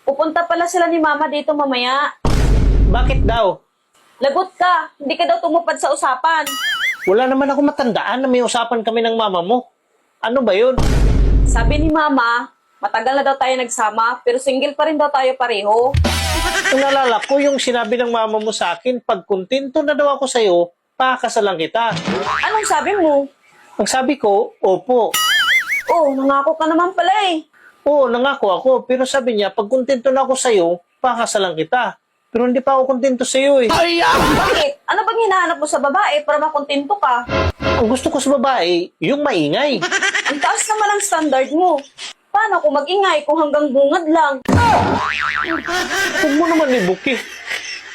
Pupunta pala sila ni Mama dito mamaya. Bakit daw? Lagot ka, hindi ka daw tumupad sa usapan. Wala naman ako matandaan na may usapan kami ng mama mo. Ano ba yun? Sabi ni Mama, matagal na daw tayo nagsama, pero single pa rin daw tayo pareho. Kung nalala ko yung sinabi ng mama mo sa akin, pag kontento na daw ako sa'yo, pakakasalan kita. Anong sabi mo? Ang sabi ko, opo. Oh, nangako ka naman pala eh. Oo, nangako ako. Pero sabi niya, pag kontento na ako sa'yo, pakakasalan kita. Pero hindi pa ako kontento sa'yo eh. Bakit? Ano bang hinahanap mo sa babae para makontento ka? Ang gusto ko sa babae, yung maingay. Ang taas naman ang standard mo. Paano kung mag-ingay kung hanggang bungad lang? Huwag mo naman ibuki.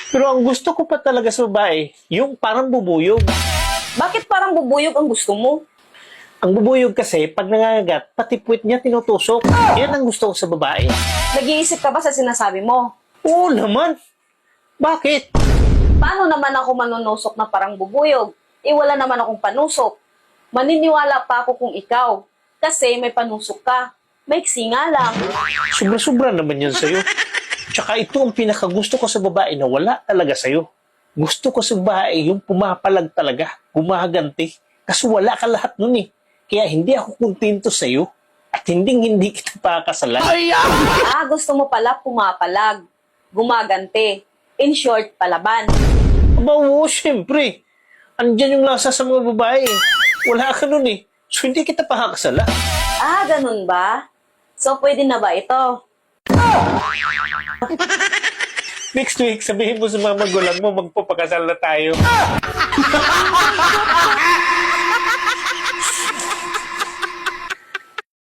Pero ang gusto ko pa talaga sa babae, yung parang bubuyog. Bakit parang bubuyog ang gusto mo? Ang bubuyog kasi, pag nangangagat, pati puwit niya tinutusok. Yan ang gusto ko sa babae. Nag-iisip ka ba sa sinasabi mo? Oo naman. Bakit? Paano naman ako manunusok na parang bubuyog? Eh wala naman akong panusok. Maniniwala pa ako kung ikaw. Kasi may panusok ka. Maiksi nga lang. Sobra-sobra naman yan sa'yo. Tsaka ito ang pinakagusto ko sa babae na wala talaga sa'yo. Gusto ko sa babae yung pumapalag talaga, gumaganti. Kasi wala ka lahat nun eh. Kaya hindi ako kontento sa'yo at hindi kita pakakasalan. Ah, gusto mo pala pumapalag. Gumaganti. In short, palaban. Aba, oo, syempre. Andyan yung lasa sa mga babae. Wala ka nun eh. So hindi kita pakakasala. Ah, ganun ba? So, pwede na ba ito? Next week, sabihin mo sa mga magulang mo, magpapakasal na tayo.